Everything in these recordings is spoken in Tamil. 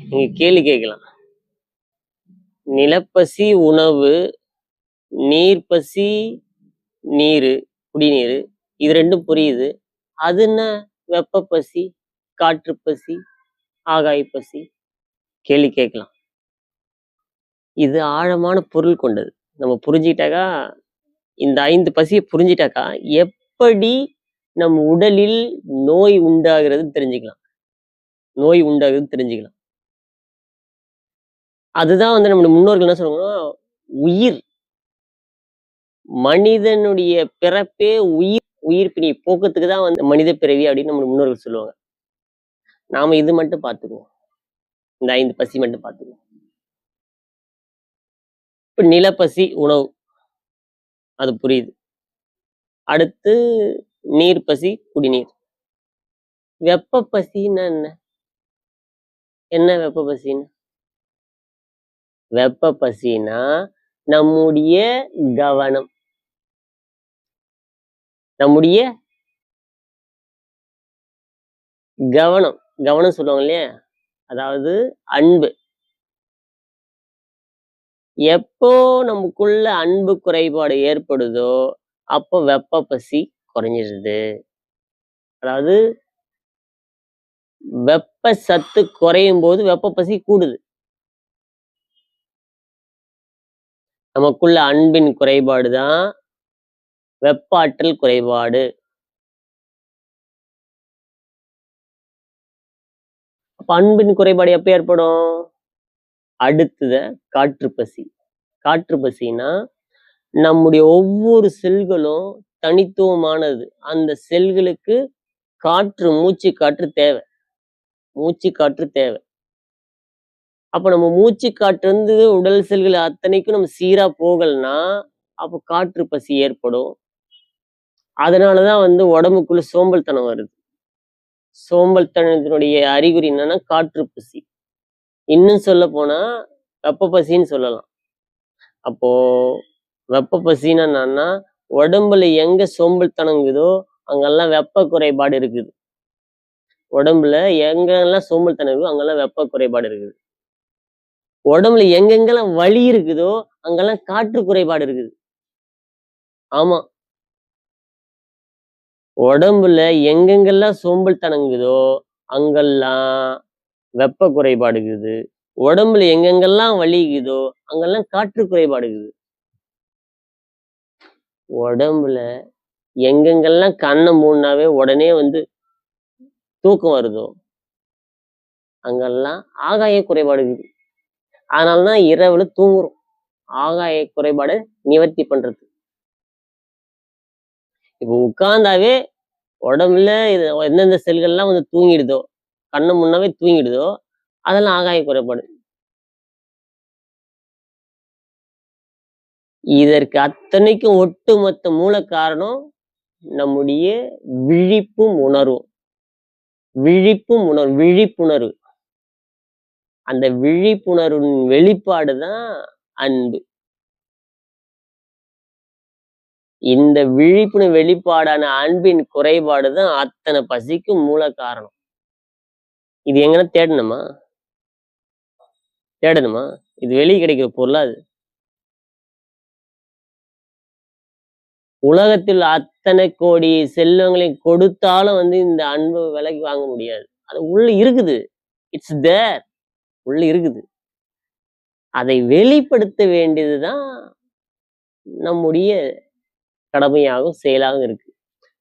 நீங்க கேள்வி கேட்கலாம். நிலப்பசி உணவு, நீர்ப்பசி நீரு, குடிநீரு, இது ரெண்டும் புரியுது. அது என்ன வெப்ப பசி, காற்று பசி, ஆகாய பசி? கேள்வி கேட்கலாம். இது ஆழமான பொருள் கொண்டது. நம்ம புரிஞ்சுக்கிட்டாக்கா, இந்த 5 பசியை புரிஞ்சிட்டாக்கா எப்படி நம் உடலில் நோய் உண்டாகிறது தெரிஞ்சுக்கலாம். நோய் உண்டாகுதுன்னு தெரிஞ்சுக்கலாம். அதுதான் வந்து நம்முடைய முன்னோர்கள் என்ன சொல்லுவாங்கன்னா, உயிர். மனிதனுடைய பிறப்பே உயிர் பிணி போக்கத்துக்கு தான் வந்து மனித பிறவி அப்படின்னு நம்ம முன்னோர்கள் சொல்லுவாங்க. நாம இது மட்டும் பார்த்துக்குவோம். இந்த 5 பசி மட்டும் பார்த்துக்குவோம். இப்ப நிலப்பசி உணவு, அது புரியுது. அடுத்து நீர் பசி குடிநீர். வெப்ப பசின்னா என்ன? என்ன வெப்ப பசின்னா? வெப்ப பசினா நம்முடைய கவனம், நம்முடைய கவனம் கவனம் சொல்லுவாங்க இல்லையா? அதாவது அன்பு. எப்போ நமக்குள்ள அன்பு குறைபாடு ஏற்படுதோ அப்போ வெப்ப பசி குறைஞ்சிருது. அதாவது வெப்ப சத்து குறையும் போது வெப்ப பசி கூடுது. நமக்குள்ள அன்பின் குறைபாடு தான் வெப்ப ஆற்றல் குறைபாடு. அப்ப அன்பின் குறைபாடு எப்ப ஏற்படும்? அடுத்தத காற்று பசி. காற்று பசினா நம்முடைய ஒவ்வொரு செல்களும் தனித்துவமானது. அந்த செல்களுக்கு காற்று, மூச்சு காற்று தேவை. மூச்சு காற்று தேவை. அப்ப நம்ம மூச்சு காற்று வந்து உடல் செல்கள் அத்தனைக்கும் நம்ம சீரா போகலன்னா அப்ப காற்று பசி ஏற்படும். அதனாலதான் வந்து உடம்புக்குள்ள சோம்பல்தனம் வருது. சோம்பல்தனத்தினுடைய அறிகுறி என்னன்னா காற்று பசி. இன்னும் சொல்ல போனா வெப்ப பசின்னு சொல்லலாம். அப்போ வெப்ப பசின்னா என்னன்னா, உடம்புல எங்க சோம்பல்தனங்குதோ அங்கெல்லாம் வெப்ப குறைபாடு இருக்குது. உடம்புல எங்கெல்லாம் சோம்பல்தனம் இருக்குதோ அங்கெல்லாம் வெப்ப குறைபாடு இருக்குது. உடம்புல எங்கெங்கெல்லாம் வலி இருக்குதோ அங்கெல்லாம் காற்று குறைபாடு இருக்குது. ஆமா, உடம்புல எங்கெங்கெல்லாம் சோம்பல்தனங்குதோ அங்கெல்லாம் வெப்ப குறைபாடு இருக்குது. உடம்புல எங்கெங்கெல்லாம் வலிக்குதோ அங்கெல்லாம் காற்று குறைபாடு இருக்குது. உடம்புல எங்கெங்கெல்லாம் கண்ணை மூடினாவே உடனே வந்து தூக்கம் வருதோ அங்கெல்லாம் ஆகாய குறைபாடு இருக்குது. அதனாலதான் இரவுல தூங்குறோம். ஆகாய குறைபாடை நிவர்த்தி பண்றது. இப்ப உட்கார்ந்தாவே உடம்புல எந்தெந்த செல்கள்லாம் வந்து தூங்கிடுதோ, கண்ணை முன்னாவே தூங்கிடுதோ அதெல்லாம் ஆகாய குறைபாடு. இதற்கு அத்தனைக்கும் ஒட்டுமொத்த மூல காரணம் நம்முடைய விழிப்பும் உணர்வும். விழிப்புணர்வு. அந்த விழிப்புணர்வின் வெளிப்பாடுதான் அன்பு. இந்த விழிப்புணர்வு வெளிப்பாடான அன்பின் குறைபாடுதான் அத்தனை பசிக்கும் மூல காரணம். இது எங்கன்னா தேடணுமா? இது வெளியே கிடைக்கிற பொருளா? அது உலகத்தில் அத்தனை கோடி செல்வங்களையும் கொடுத்தாலும் வந்து இந்த அன்பு விலைக்கு வாங்க முடியாது. அது உள்ள இருக்குது. இட்ஸ் தேர். உள்ள இருக்குது. அதை வெளிப்படுத்த வேண்டியதுதான் நம்முடைய கடமையாகவும் செயலாகவும் இருக்கு.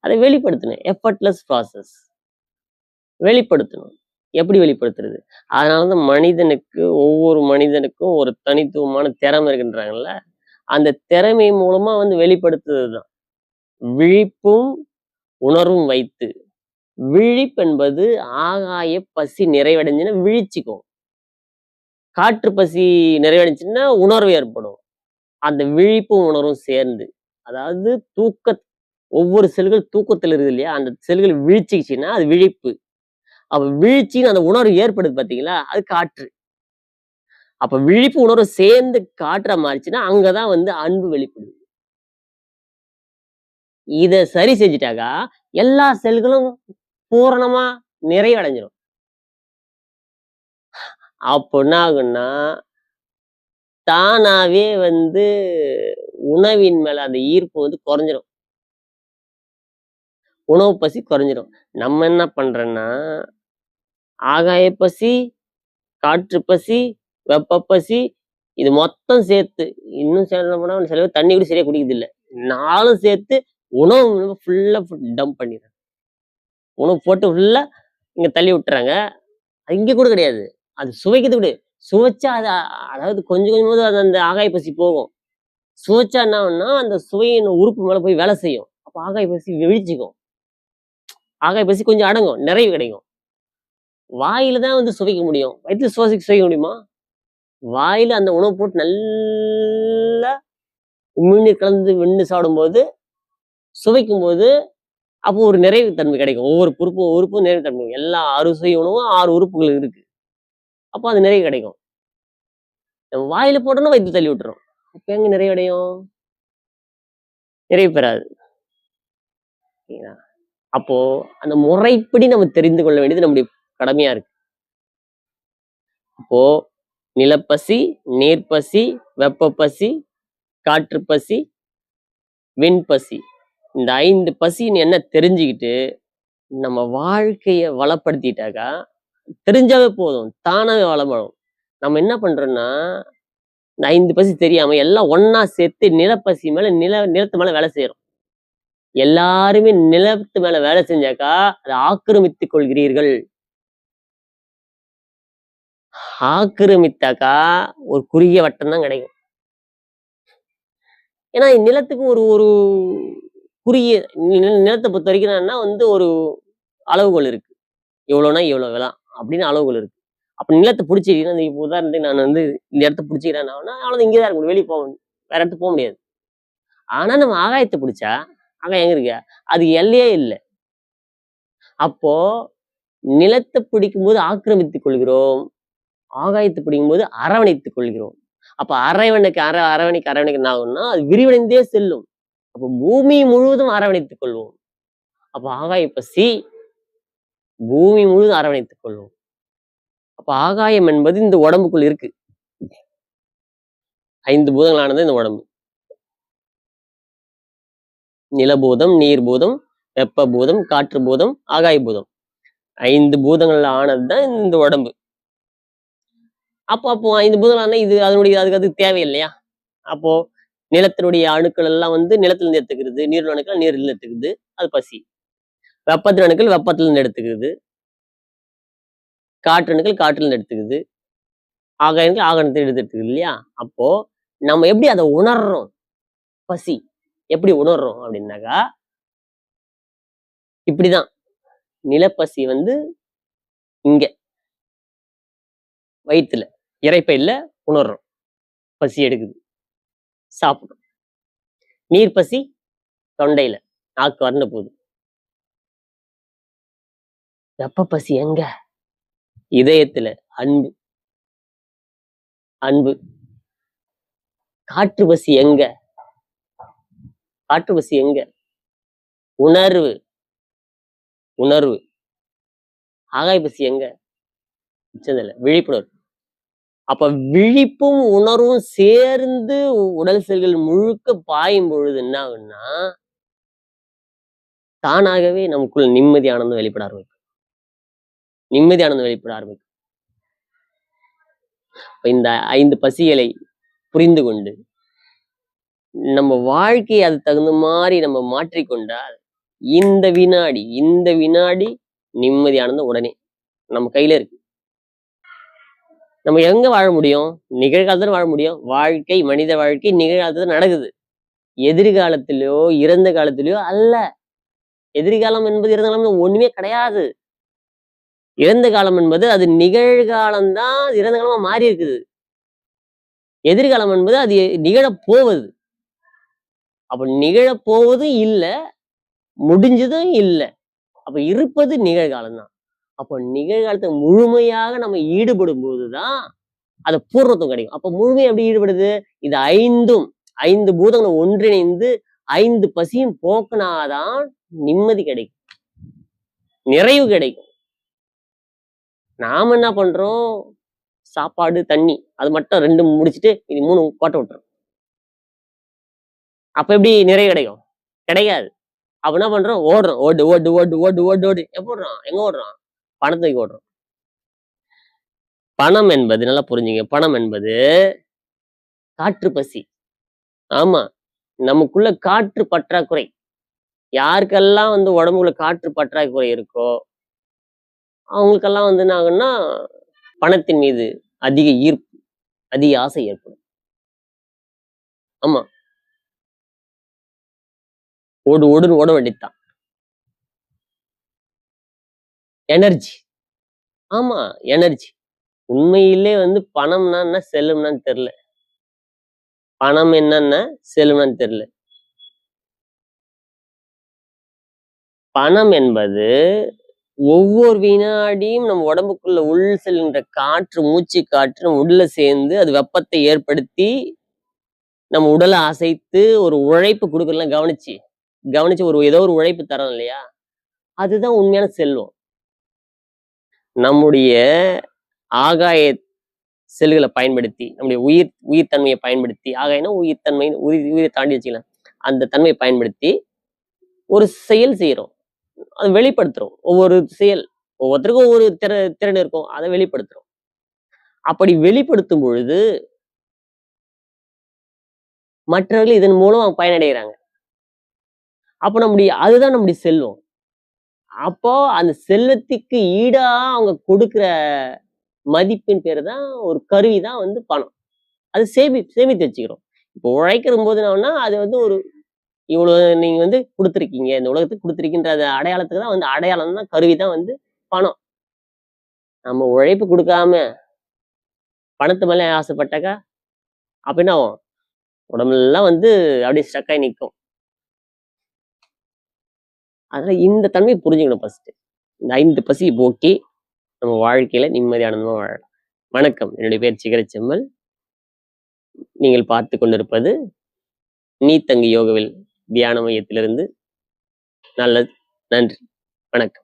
அதை வெளிப்படுத்தணும். Effortless process. வெளிப்படுத்தணும். எப்படி வெளிப்படுத்துறது? அதனாலதான் ஒவ்வொரு மனிதனுக்கும் ஒரு தனித்துவமான திறமை இருக்குன்றாங்கல்ல, அந்த திறமை மூலமா வந்து வெளிப்படுத்துறதுதான். விழிப்பும் உணர்வும் வைத்து. விழிப்பு என்பது ஆகாய பசி நிறைவடைஞ்சுன்னா விழிச்சுக்கும். காற்று பசி நிறைவடைஞ்சுன்னா உணர்வு ஏற்படும். அந்த விழிப்பும் உணர்வும் சேர்ந்து, அதாவது ஒவ்வொரு செல்கள் தூக்கத்தில் இருக்குது இல்லையா, அந்த செல்கள் விழிச்சுச்சுன்னா அது விழிப்பு. அப்ப வீழ்ச்சின்னு அந்த உணர்வு ஏற்படுது பாத்தீங்களா, அது காற்று. அப்ப விழிப்பு உணர்வு சேர்ந்து காற்றா மாறிச்சுன்னா அங்கதான் வந்து அன்பு வெளிப்படுது. இத சரி செஞ்சுட்டாக்கா எல்லா செல்களும் பூரணமா நிறைவடைஞ்சிடும். அப்போ என்ன ஆகும்னா, தானாவே வந்து உணவின் மேல அந்த ஈர்ப்பு வந்து குறைஞ்சிரும். உணவு பசி குறைஞ்சிரும். நம்ம என்ன பண்றோம்னா, ஆகாய பசி, காற்று பசி, வெப்ப பசி இது மொத்தம் சேர்த்து இன்னும் சொல்ல போனா சில பேர் தண்ணி கூட சரியா குடிக்கிறதில்ல. 4ம் சேர்த்து உணவு ஃபுல்லா டம்ப் பண்ணிடுறாங்க. உணவு போட்டு ஃபுல்லா இங்க தள்ளி விட்டுறாங்க. இங்க கூட கிடையாது. அது சுவைக்கிறது விடு. சுவைச்சா அது அதாவது கொஞ்சம் கொஞ்சமாவது அது அந்த ஆகாய பசி போகும். சுவைச்சா என்ன ஆகும்னா, அந்த சுவையின் உறுப்பு மேல போய் வேலை செய்யும். அப்ப ஆகாய பசி விழிச்சுக்கும். ஆகாய பசி கொஞ்சம் அடங்கும். நிறைவு கிடைக்கும். வாயில தான் வந்து சுவைக்க முடியும். வயித்துல சுவைக்க முடியுமா? வாயில அந்த உணவு போட்டு நல்லா உமிழ்நீர் கலந்து மென்னு சாப்பிடும்போது, சுவைக்கும்போது, அப்போ ஒரு நிறைவு தன்மை கிடைக்கும். ஒவ்வொரு உறுப்பும் நிறைவு தன்மை. எல்லா அறுசுவை உணவும் 6 உறுப்புகள் இருக்கு. அப்போ அது நிறைவு கிடைக்கும். நம்ம வாயில போட்டோம்னா வயித்துல தள்ளி விட்டுரும். அப்ப எங்க நிறைவடையும்? நிறைவு பெறாது. சரிங்களா? அப்போ அந்த முறைப்படி நம்ம தெரிந்து கொள்ள வேண்டியது நம்முடைய கடமையா இருக்கு. அப்போ நிலப்பசி, நீர்ப்பசி, வெப்ப பசி, காற்று பசி, விண்பசி. இந்த 5 பசின்னு என்ன தெரிஞ்சுக்கிட்டு, நம்ம வாழ்க்கைய வளப்படுத்திட்டாக்கா, தெரிஞ்சாவே போதும். தானாவே வளப்படும். நம்ம என்ன பண்றோம்னா, இந்த 5 பசி தெரியாம எல்லாம் ஒண்ணா சேர்த்து நிலப்பசி மேல நிலத்து மேல வேலை செய்றோம். எல்லாருமே நிலத்து மேல வேலை செஞ்சாக்கா, அத ஆக்கிரமித்துக் கொள்கிறீர்கள். ஆக்கிரமித்தாக்கா, ஒரு குறுகிய வட்டம் தான் கிடைக்கும். ஏன்னா நிலத்துக்கு ஒரு ஒரு குறுகிய நிலத்த பொறுத்தவரைக்கும் என்னன்னா வந்து ஒரு அளவுகோல் இருக்கு. இவ்வளோன்னா இவ்வளவுதான் அப்படின்னு அளவுகோல் இருக்கு. அப்ப நிலத்த புடிச்சுக்கிட்டீங்கன்னா, இப்ப உதாரணத்துக்கு நான் வந்து இந்த இடத்த புடிச்சுக்கிறேன்னா, அவ்வளவுதான் இங்க தான் இருக்க முடியும். வெளிய போக வேற இடத்துக்கு போ முடியாது. ஆனா நம்ம ஆகாயத்த புடிச்சா, ஆகாயம் எங்க இருக்கு? அது எல்லையே இல்ல. அப்போ நிலத்த பிடிக்கும்போது ஆக்கிரமித்துக் கொள்கிறோம். ஆகாயத்த பிடிக்கும்போது அரவணைத்துக் கொள்கிறோம். அப்ப அரவணைக்க என்ன ஆகும்னா, அது விரிவடைந்தே செல்லும். அப்ப பூமி முழுவதும் அரவணைத்துக் கொள்வோம். அப்ப ஆகாய பசி பூமி முழுவதும் அரவணைத்துக் கொள்வோம். அப்ப ஆகாயம் என்பது இந்த உடம்புக்குள் இருக்கு. 5 பூதங்களானது இந்த உடம்பு. நிலபூதம், நீர் பூதம், வெப்ப பூதம், காற்று பூதம், ஆகாய பூதம். 5 பூதங்கள்ல ஆனதுதான் இந்த உடம்பு. அப்போ 5 பூதங்களான இது அதனுடைய அதுக்கு தேவையில்லையா? அப்போ நிலத்தினுடைய அணுக்கள் எல்லாம் வந்து நிலத்துல இருந்து எடுத்துக்கிறது. நீரில் அணுக்கள் நீரில் எடுத்துக்குது. அது பசி. வெப்பத்தின் அணுக்கள் வெப்பத்துல இருந்து எடுத்துக்குது. காற்று அணுக்கள் காற்றுல இருந்து எடுத்துக்குது. ஆகாயங்கள் ஆகாயத்தை எடுத்துக்குது இல்லையா? அப்போ நம்ம எப்படி அதை உணர்றோம்? பசி எப்படி உணர்றோம் அப்படின்னாக்கா, இப்படிதான். நிலப்பசி வந்து இங்க வயித்துல இரைப்பையில உணர்றோம். பசி எடுக்குது. சாப்பிடுறோம். நீர் பசி தொண்டையில நாக்கு வறண்டு போகுது. வெப்ப பசி எங்க? இதயத்துல அன்பு அன்பு. காற்று பசி எங்க? காற்று பசி எங்க? உணர்வு உணர்வு. ஆகாய பசி எங்க? விழிப்புணர்வு. அப்ப விழிப்பும் உணர்வும் சேர்ந்து உடல் செல்கள் முழுக்க பாயும் பொழுது என்ன ஆகும்னா, தானாகவே நமக்குள்ள நிம்மதி ஆனந்தம் வெளிப்பட ஆரம்பிக்கும். நிம்மதி ஆனந்தம் வெளிப்பட ஆரம்பிக்கும். இந்த 5 பசிகளை புரிந்து கொண்டு நம்ம வாழ்க்கையை அது தகுந்த மாதிரி நம்ம மாற்றிக்கொண்டால், இந்த வினாடி நிம்மதி ஆனந்தம் உடனே நம்ம கையில இருக்கு. நம்ம எங்க வாழ முடியும்? நிகழ்காலத்துல வாழ முடியும். மனித வாழ்க்கை நிகழ்காலத்துல நடக்குது. எதிர்காலத்திலயோ இறந்த காலத்திலயோ அல்ல. எதிர்காலம் என்பது இறந்த காலம் ஒண்ணுமே கிடையாது. இறந்த காலம் என்பது அது நிகழ்காலம்தான் இறந்த காலமா மாறி இருக்குது. எதிர்காலம் என்பது அது நிகழப் போவது. அப்ப நிகழப் போவதும் இல்ல, முடிஞ்சதும் இல்ல. அப்ப இருப்பது நிகழ்காலம் தான். அப்ப நிகழ்காலத்தை முழுமையாக நம்ம ஈடுபடும் போதுதான் அது பூர்ணத்துவம் கிடைக்கும். அப்ப முழுமையா எப்படி ஈடுபடுது? இது 5 பூதங்களும் ஒன்றிணைந்து 5 பசியும் போக்குனாதான் நிம்மதி கிடைக்கும். நிறைவு கிடைக்கும். நாம என்ன பண்றோம்? சாப்பாடு, தண்ணி அது மட்டும் 2 முடிச்சுட்டு இது 3 கோட்டை விட்டுரும். அப்ப எப்படி நிறைவு கிடைக்கும்? கிடைக்காது. அப்ப என்ன பண்றோம்? ஓடுறோம். ஓடு, ஓடு, ஓடு, ஓடு, ஓடு, ஓடு. எப்ப ஓடுறோம்? எங்க ஓடுறோம்? பணத்துக்கு ஓடுறோம். பணம் என்பது நல்லா புரிஞ்சுங்க. பணம் என்பது காற்று பசி. ஆமா. நமக்குள்ள காற்று பற்றாக்குறை. யாருக்கெல்லாம் வந்து உடம்புல காற்று பற்றாக்குறை இருக்கோ, அவங்களுக்கெல்லாம் வந்து என்ன ஆகும்னா, பணத்தின் மீது அதிக ஈர்ப்பு, அதிக ஆசை ஏற்படும். ஆமா. ஓடு ஓடுன்னு ஓட வேண்டியதுதான். எனர்ஜி. ஆமா, எனர்ஜி. உண்மையிலே வந்து பணம்னா என்ன? செல்வம்னான்னு தெரியல. பணம் என்னன்னா, செல்வம்னான்னு தெரியல. பணம் என்பது ஒவ்வொரு வினாடியும் நம்ம உடம்புக்குள்ள உள் செல்கின்ற காற்று, மூச்சு காற்று நம்ம உள்ள சேர்ந்து அது வெப்பத்தை ஏற்படுத்தி, நம்ம உடலை அசைத்து ஒரு உழைப்பு குடுக்குறோம்ல கவனிச்சு. கவனிச்சு ஏதோ ஒரு உழைப்பு தர்றோம் இல்லையா? அதுதான் உண்மையான செல்வம். நம்முடைய ஆகாய செல்கள பயன்படுத்தி, நம்முடைய உயிர் தன்மையை பயன்படுத்தி, ஆகாயம்னா உயிர் தன்மை, உயிரை தாண்டி வச்சுக்கலாம். அந்த தன்மையை பயன்படுத்தி ஒரு செயல் செய்றோம். அத வெளிப்படுத்துறோம். ஒவ்வொரு செயல். ஒவ்வொருத்தருக்கும் ஒவ்வொரு திறன் இருக்கும். அத வெளிப்படுத்துறோம். அப்படி வெளிப்படுத்தும் பொழுது, மற்றவர்கள் இதன் மூலம் பயனடைகிறாங்க. அப்ப அதுதான் நம்முடைய செல்வம். அப்போ அந்த செல்வத்துக்கு ஈடா அவங்க கொடுக்கிற மதிப்பின் பேரு தான் ஒரு கருவி தான் வந்து பணம். அது சேமித்து வச்சுக்கிறோம். இப்போ உழைக்கிறம்போது என்னன்னா, அது வந்து ஒரு இவ்வளவு நீங்க வந்து குடுத்திருக்கீங்க. இந்த உலகத்துக்கு குடுத்திருக்கின்ற அடையாளத்துக்கு தான் வந்து அடையாளம் தான் கருவி தான் வந்து பணம். நம்ம உழைப்பு குடுக்காம பணத்து மேல ஆசைப்பட்டாக்கா, அப்ப என்ன ஆகும்? உடம்பெல்லாம் வந்து அப்படியே ஸ்ட்ரக் ஆயி நிக்கும். அதனால இந்த தன்மைய புரிஞ்சுக்கணும் ஃபர்ஸ்ட். இந்த 5 பசிய போக்கி நம்ம வாழ்க்கையில நிம்மதி ஆனந்தமா வாழலாம். வணக்கம். என்னுடைய பேர் சிகரச்செம்மல். நீங்கள் பார்த்துக் கொண்டிருப்பது நீ தங்கு யோகவில் தியான மையத்திலிருந்து. நல்லது. நன்றி. வணக்கம்.